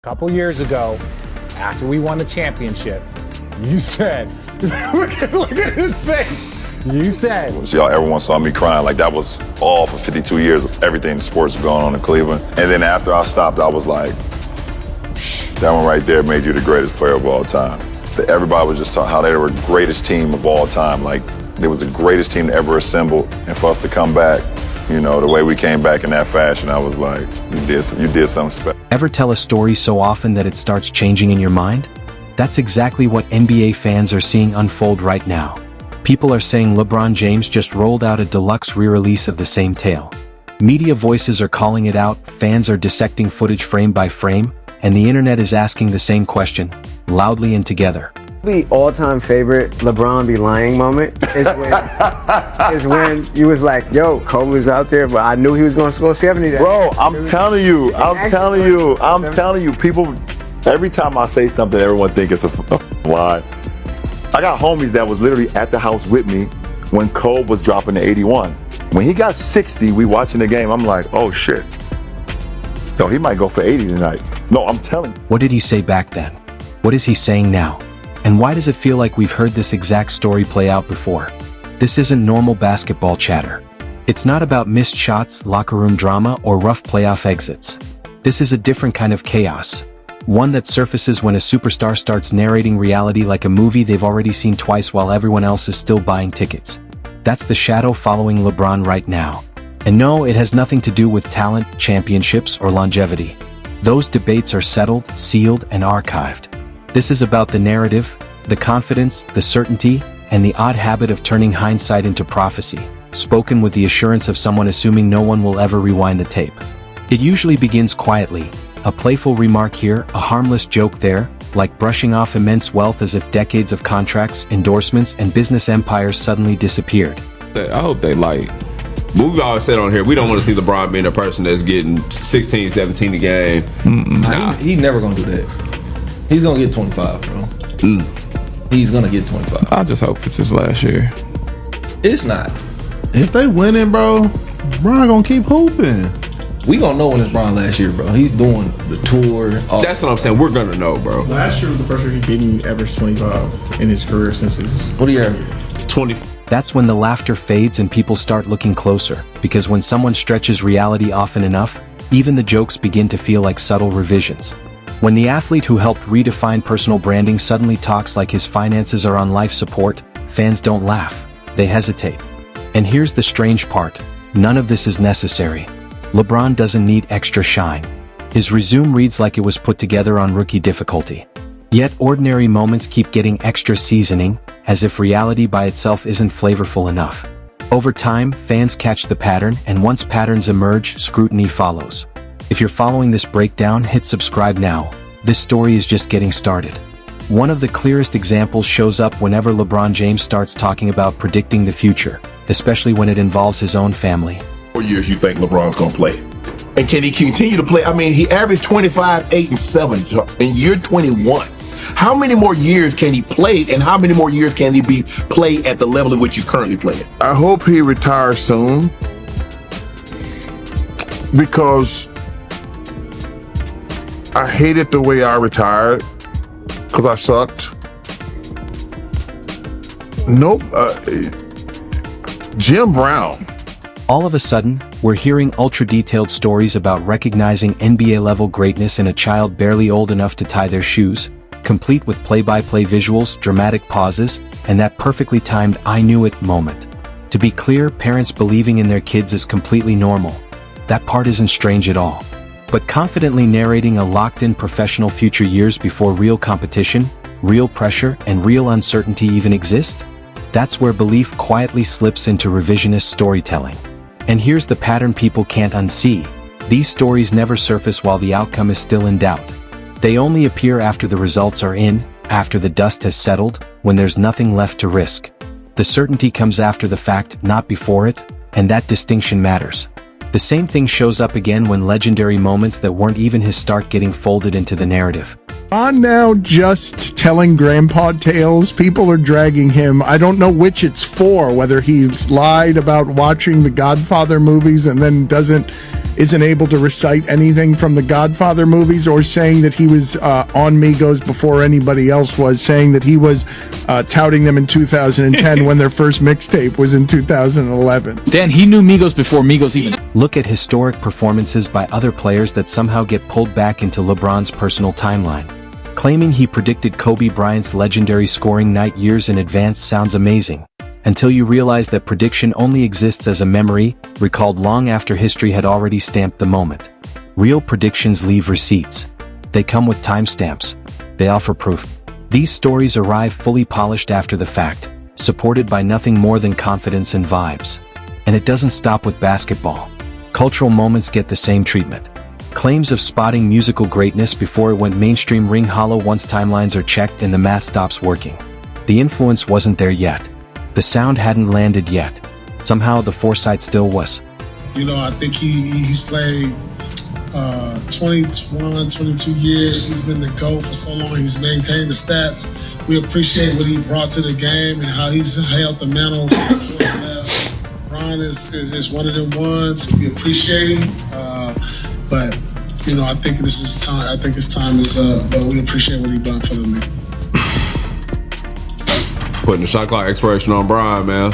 couple years ago, after we won the championship, you said, look at his face. You said, y'all, everyone saw me crying like that was all for 52 years of everything in sports going on in Cleveland. And then after I stopped, I was like, that one right there made you the greatest player of all time. Everybody was just talking how they were the greatest team of all time. Like, it was the greatest team to ever assemble. And for us to come back, you know, the way we came back in that fashion, I was like, you did something special. Ever tell a story so often that it starts changing in your mind? That's exactly what NBA fans are seeing unfold right now. People are saying LeBron James just rolled out a deluxe re-release of the same tale. Media voices are calling it out, fans are dissecting footage frame by frame, and the internet is asking the same question, loudly and together. The all-time favorite LeBron be lying moment is when you was like, yo, Kobe was out there, but I knew he was going to score 70 that Bro, I'm telling you, people, every time I say something, everyone think it's a lie. I got homies that was literally at the house with me when Kobe was dropping the 81. When he got 60, we watching the game, I'm like, oh shit. Yo, he might go for 80 tonight. No, I'm telling you. What did he say back then? What is he saying now? And why does it feel like we've heard this exact story play out before? This isn't normal basketball chatter. It's not about missed shots, locker room drama, or rough playoff exits. This is a different kind of chaos. One that surfaces when a superstar starts narrating reality like a movie they've already seen twice while everyone else is still buying tickets. That's the shadow following LeBron right now. And no, it has nothing to do with talent, championships, or longevity. Those debates are settled, sealed, and archived. This is about the narrative, the confidence, the certainty, and the odd habit of turning hindsight into prophecy, spoken with the assurance of someone assuming no one will ever rewind the tape. It usually begins quietly, a playful remark here, a harmless joke there, like brushing off immense wealth as if decades of contracts, endorsements, and business empires suddenly disappeared. I hope they like. We've always said on here, we don't want to see LeBron being a person that's getting 16, 17 a game. Nah. He never gonna do that. He's gonna get 25, bro. He's gonna get 25. I just hope it's his last year. It's not. If they winning, bro, Bron gonna keep hooping. We gonna know when it's Bron last year, bro. He's doing the tour. That's what I'm saying. We're gonna know, bro. Last year was the first year he didn't average 25 in his career since his... What do you average? 20. That's when the laughter fades and people start looking closer, because when someone stretches reality often enough, even the jokes begin to feel like subtle revisions. When the athlete who helped redefine personal branding suddenly talks like his finances are on life support, fans don't laugh, they hesitate. And here's the strange part, none of this is necessary. LeBron doesn't need extra shine. His resume reads like it was put together on rookie difficulty. Yet ordinary moments keep getting extra seasoning, as if reality by itself isn't flavorful enough. Over time, fans catch the pattern, and once patterns emerge, scrutiny follows. If you're following this breakdown, hit subscribe now. This story is just getting started. One of the clearest examples shows up whenever LeBron James starts talking about predicting the future, especially when it involves his own family. 4 years you think LeBron's gonna play? And can he continue to play? I mean, he averaged 25, 8, and 7 in year 21. How many more years can he play, and how many more years can he play at the level at which he's currently playing? I hope he retires soon, because I hated the way I retired, because I sucked. Nope. Jim Brown. All of a sudden, we're hearing ultra-detailed stories about recognizing NBA-level greatness in a child barely old enough to tie their shoes, complete with play-by-play visuals, dramatic pauses, and that perfectly timed "I knew it" moment. To be clear, parents believing in their kids is completely normal. That part isn't strange at all. But confidently narrating a locked-in professional future years before real competition, real pressure, and real uncertainty even exist? That's where belief quietly slips into revisionist storytelling. And here's the pattern people can't unsee. These stories never surface while the outcome is still in doubt. They only appear after the results are in, after the dust has settled, when there's nothing left to risk. The certainty comes after the fact, not before it, and that distinction matters. The same thing shows up again when legendary moments that weren't even his start getting folded into the narrative. On now just telling grandpa tales. People are dragging him. I don't know which it's for, whether he's lied about watching the Godfather movies and then doesn't isn't able to recite anything from the Godfather movies, or saying that he was on Migos before anybody else was, saying that he was touting them in 2010 when their first mixtape was in 2011. Dan, he knew Migos before Migos even. Look at historic performances by other players that somehow get pulled back into LeBron's personal timeline. Claiming he predicted Kobe Bryant's legendary scoring night years in advance sounds amazing, until you realize that prediction only exists as a memory, recalled long after history had already stamped the moment. Real predictions leave receipts. They come with timestamps. They offer proof. These stories arrive fully polished after the fact, supported by nothing more than confidence and vibes. And it doesn't stop with basketball. Cultural moments get the same treatment. Claims of spotting musical greatness before it went mainstream ring hollow once timelines are checked and the math stops working. The influence wasn't there yet. The sound hadn't landed yet. Somehow the foresight still was. You know, I think he's played 21, 22 years. He's been the GOAT for so long. He's maintained the stats. We appreciate what he brought to the game and how he's held the mantle. Ron is one of them ones. We appreciate him. But, you know, I think this is time. I think his time is up. But we appreciate what he's done for the league. Putting the shot clock expiration on Brian, man.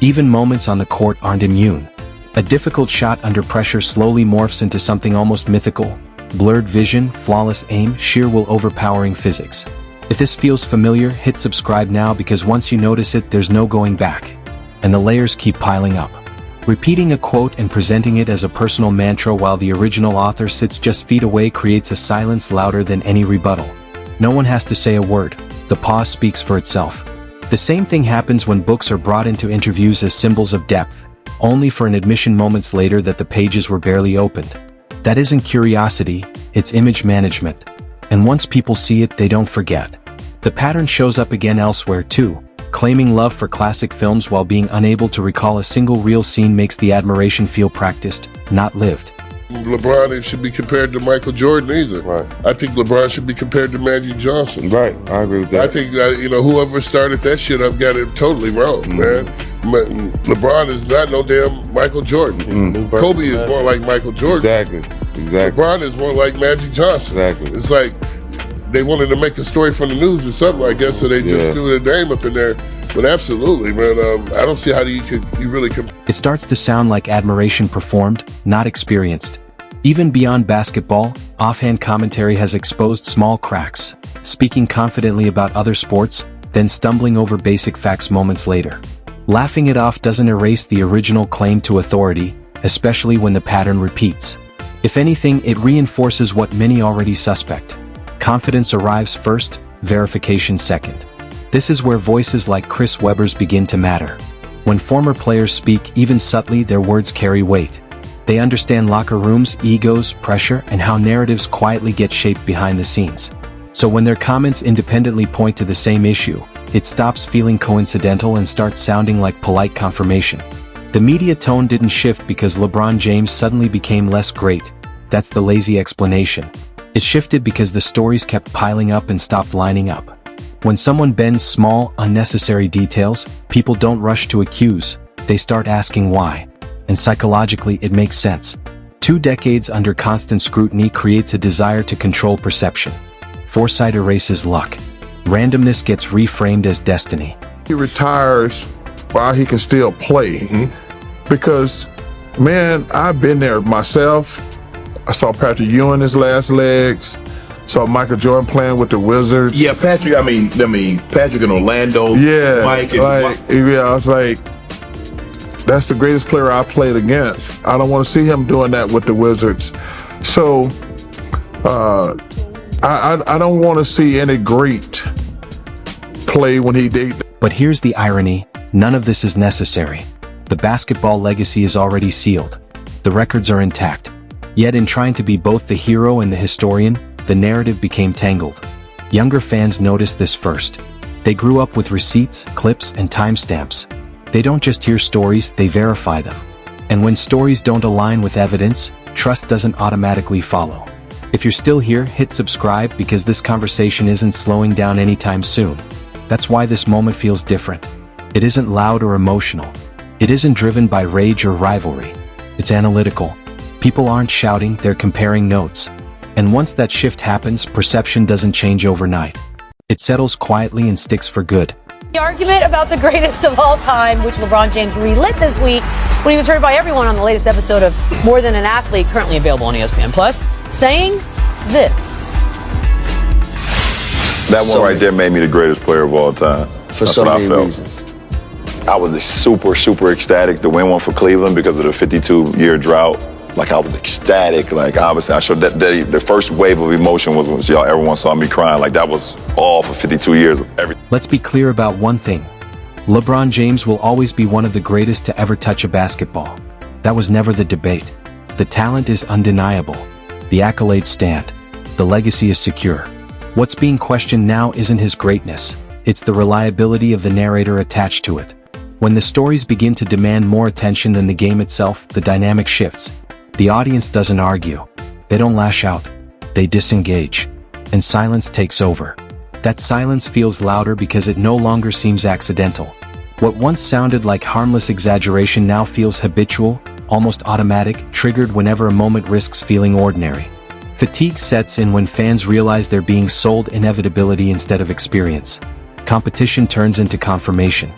Even moments on the court aren't immune. A difficult shot under pressure slowly morphs into something almost mythical. Blurred vision, flawless aim, sheer will overpowering physics. If this feels familiar, hit subscribe now, because once you notice it, there's no going back. And the layers keep piling up. Repeating a quote and presenting it as a personal mantra while the original author sits just feet away creates a silence louder than any rebuttal. No one has to say a word. The pause speaks for itself. The same thing happens when books are brought into interviews as symbols of depth, only for an admission moments later that the pages were barely opened. That isn't curiosity, it's image management. And once people see it, they don't forget. The pattern shows up again elsewhere too. Claiming love for classic films while being unable to recall a single real scene makes the admiration feel practiced, not lived. LeBron should be compared to Michael Jordan either. Right. I think LeBron should be compared to Magic Johnson. Right, I agree with that. I think you know, whoever started that shit up got it totally wrong, man. LeBron is not no damn Michael Jordan. Kobe is more like Michael Jordan. Exactly. LeBron is more like Magic Johnson. Exactly. It's like they wanted to make a story from the news or something, I guess, so they just threw their name up in there. But absolutely, man, I don't see how you really compare. It starts to sound like admiration performed, not experienced. Even beyond basketball, offhand commentary has exposed small cracks, speaking confidently about other sports, then stumbling over basic facts moments later. Laughing it off doesn't erase the original claim to authority, especially when the pattern repeats. If anything, it reinforces what many already suspect. Confidence arrives first, verification second. This is where voices like Chris Webber's begin to matter. When former players speak, even subtly, their words carry weight. They understand locker rooms, egos, pressure, and how narratives quietly get shaped behind the scenes. So when their comments independently point to the same issue, it stops feeling coincidental and starts sounding like polite confirmation. The media tone didn't shift because LeBron James suddenly became less great. That's the lazy explanation. It shifted because the stories kept piling up and stopped lining up. When someone bends small, unnecessary details, people don't rush to accuse, they start asking why. And psychologically, it makes sense. 2 decades under constant scrutiny creates a desire to control perception. Foresight erases luck. Randomness gets reframed as destiny. He retires while he can still play. Because, man, I've been there myself. I saw Patrick Ewing his last legs. Saw Michael Jordan playing with the Wizards. Yeah, Patrick. I mean, Patrick in Orlando. Yeah, Mike. I was like, that's the greatest player I played against. I don't want to see him doing that with the Wizards. So, I don't want to see any great play when he did. But here's the irony: none of this is necessary. The basketball legacy is already sealed. The records are intact. Yet in trying to be both the hero and the historian, the narrative became tangled. Younger fans noticed this first. They grew up with receipts, clips, and timestamps. They don't just hear stories, they verify them. And when stories don't align with evidence, trust doesn't automatically follow. If you're still here, hit subscribe, because this conversation isn't slowing down anytime soon. That's why this moment feels different. It isn't loud or emotional. It isn't driven by rage or rivalry. It's analytical. People aren't shouting, they're comparing notes. And once that shift happens, perception doesn't change overnight. It settles quietly and sticks for good. The argument about the greatest of all time, which LeBron James relit this week when he was heard by everyone on the latest episode of More Than an Athlete, currently available on ESPN Plus, saying this. That one right there made me the greatest player of all time. For That's so what many I felt. reasons. I was super ecstatic to win one for Cleveland because of the 52-year drought. Like, I was ecstatic. Like, obviously, I showed that the first wave of emotion was when y'all everyone saw me crying. Like, that was all for 52 years of everything. Let's be clear about one thing. LeBron James will always be one of the greatest to ever touch a basketball. That was never the debate. The talent is undeniable. The accolades stand. The legacy is secure. What's being questioned now isn't his greatness. It's the reliability of the narrator attached to it. When the stories begin to demand more attention than the game itself, the dynamic shifts. The audience doesn't argue. They don't lash out. They disengage. And silence takes over. That silence feels louder because it no longer seems accidental. What once sounded like harmless exaggeration now feels habitual, almost automatic, triggered whenever a moment risks feeling ordinary. Fatigue sets in when fans realize they're being sold inevitability instead of experience. Competition turns into confirmation.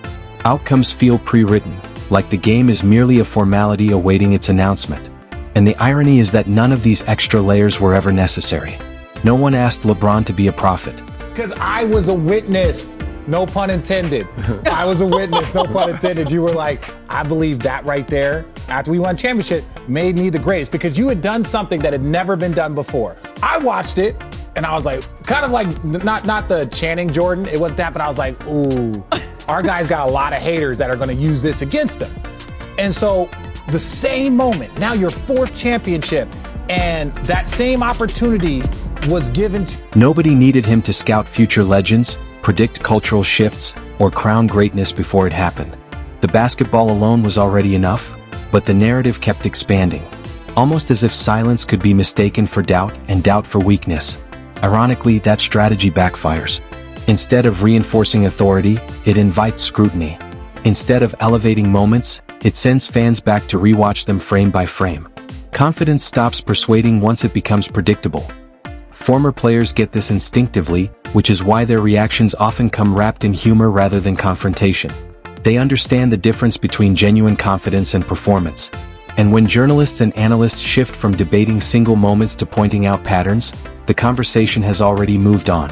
Outcomes feel pre-written, like the game is merely a formality awaiting its announcement. And the irony is that none of these extra layers were ever necessary. No one asked LeBron to be a prophet. Because I was a witness, no pun intended. I was a witness, no pun intended. You were like, I believe that right there, after we won championship, made me the greatest because you had done something that had never been done before. I watched it and I was like, kind of like, not the Channing Jordan, it wasn't that, but I was like, ooh, our guy's got a lot of haters that are gonna use this against him. And so the same moment, now your fourth championship, and that same opportunity was given to... Nobody needed him to scout future legends, predict cultural shifts, or crown greatness before it happened. The basketball alone was already enough, but the narrative kept expanding. Almost as if silence could be mistaken for doubt and doubt for weakness. Ironically, that strategy backfires. Instead of reinforcing authority, it invites scrutiny. Instead of elevating moments, it sends fans back to rewatch them frame by frame. Confidence stops persuading once it becomes predictable. Former players get this instinctively, which is why their reactions often come wrapped in humor rather than confrontation. They understand the difference between genuine confidence and performance. And when journalists and analysts shift from debating single moments to pointing out patterns, the conversation has already moved on.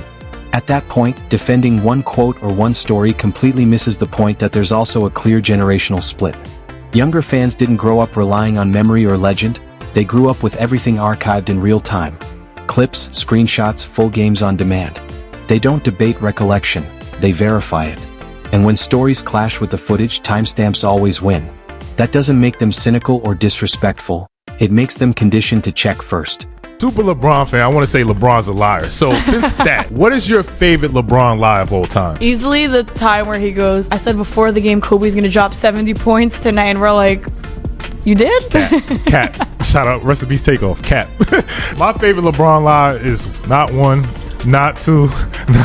At that point, defending one quote or one story completely misses the point that there's also a clear generational split. Younger fans didn't grow up relying on memory or legend, they grew up with everything archived in real time. Clips, screenshots, full games on demand. They don't debate recollection, they verify it. And when stories clash with the footage, timestamps always win. That doesn't make them cynical or disrespectful, it makes them conditioned to check first. Super LeBron fan, I want to say LeBron's a liar. So since that, what is your favorite LeBron lie of all time? Easily the time where he goes, I said before the game Kobe's gonna drop 70 points tonight, and we're like, you did? Cap. Shout out, recipe takeoff, Cap. My favorite LeBron lie is not 1, not 2,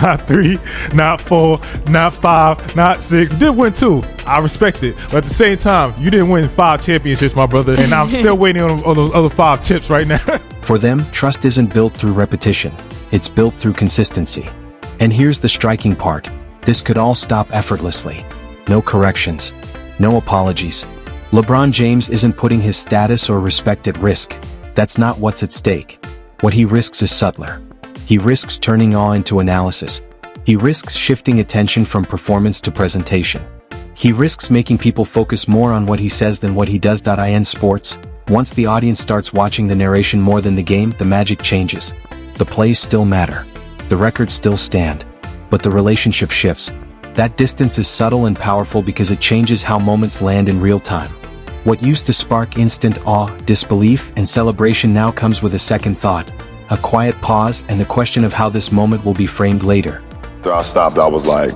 not 3, not 4, not 5, not 6. You did win 2. I respect it. But at the same time, you didn't win 5 championships, my brother. And I'm still waiting on those other 5 chips right now. For them, trust isn't built through repetition. It's built through consistency. And here's the striking part. This could all stop effortlessly. No corrections. No apologies. LeBron James isn't putting his status or respect at risk. That's not what's at stake. What he risks is subtler. He risks turning awe into analysis. He risks shifting attention from performance to presentation. He risks making people focus more on what he says than what he does. In sports, once the audience starts watching the narration more than the game, the magic changes. The plays still matter. The records still stand. But the relationship shifts. That distance is subtle and powerful because it changes how moments land in real time. What used to spark instant awe, disbelief, and celebration now comes with a second thought, a quiet pause, and the question of how this moment will be framed later. After I stopped, I was like,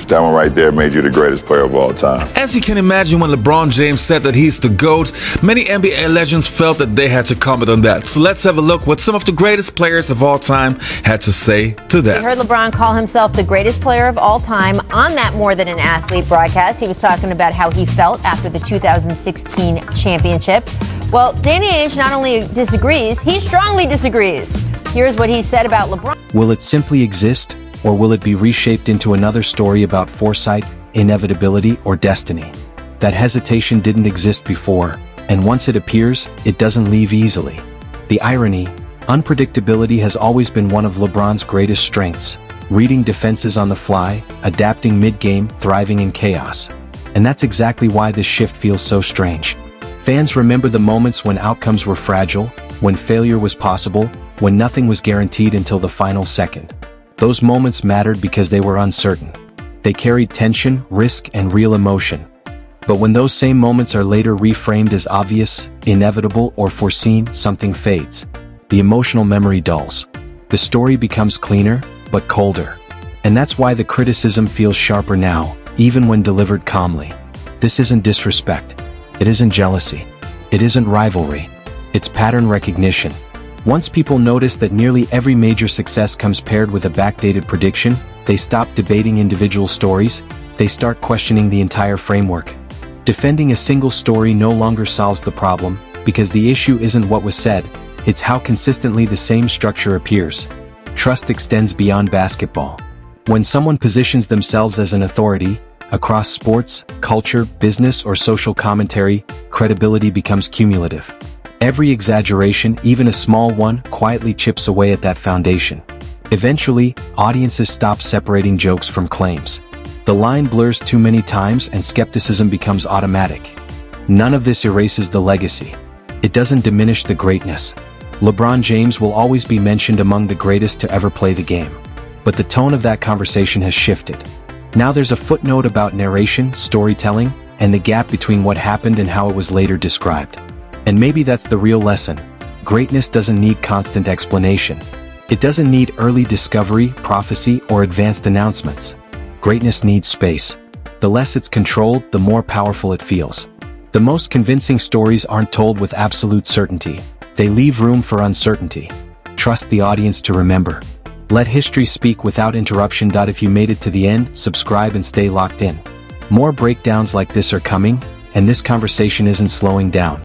That one right there made you the greatest player of all time. As you can imagine, when LeBron James said that he's the GOAT, many NBA legends felt that they had to comment on that. So let's have a look what some of the greatest players of all time had to say to We that. heard LeBron call himself the greatest player of all time on that More Than an Athlete broadcast. He was talking about how he felt after the 2016 championship. Well, Danny Ainge not only disagrees, he strongly disagrees. Here's what he said about LeBron. Will it simply exist, or will it be reshaped into another story about foresight, inevitability, or destiny? That hesitation didn't exist before, and once it appears, it doesn't leave easily. The irony, unpredictability has always been one of LeBron's greatest strengths. Reading defenses on the fly, adapting mid-game, thriving in chaos. And that's exactly why this shift feels so strange. Fans remember the moments when outcomes were fragile, when failure was possible, when nothing was guaranteed until the final second. Those moments mattered because they were uncertain. They carried tension, risk, and real emotion. But when those same moments are later reframed as obvious, inevitable, or foreseen, something fades. The emotional memory dulls. The story becomes cleaner, but colder. And that's why the criticism feels sharper now, even when delivered calmly. This isn't disrespect. It isn't jealousy. It isn't rivalry. It's pattern recognition. Once people notice that nearly every major success comes paired with a backdated prediction, they stop debating individual stories, they start questioning the entire framework. Defending a single story no longer solves the problem, because the issue isn't what was said, it's how consistently the same structure appears. Trust extends beyond basketball. When someone positions themselves as an authority, across sports, culture, business, or social commentary, credibility becomes cumulative. Every exaggeration, even a small one, quietly chips away at that foundation. Eventually, audiences stop separating jokes from claims. The line blurs too many times and skepticism becomes automatic. None of this erases the legacy. It doesn't diminish the greatness. LeBron James will always be mentioned among the greatest to ever play the game. But the tone of that conversation has shifted. Now there's a footnote about narration, storytelling, and the gap between what happened and how it was later described. And maybe that's the real lesson. Greatness doesn't need constant explanation. It doesn't need early discovery, prophecy, or advanced announcements. Greatness needs space. The less it's controlled, the more powerful it feels. The most convincing stories aren't told with absolute certainty. They leave room for uncertainty. Trust the audience to remember. Let history speak without interruption. If you made it to the end, subscribe and stay locked in. More breakdowns like this are coming, and this conversation isn't slowing down.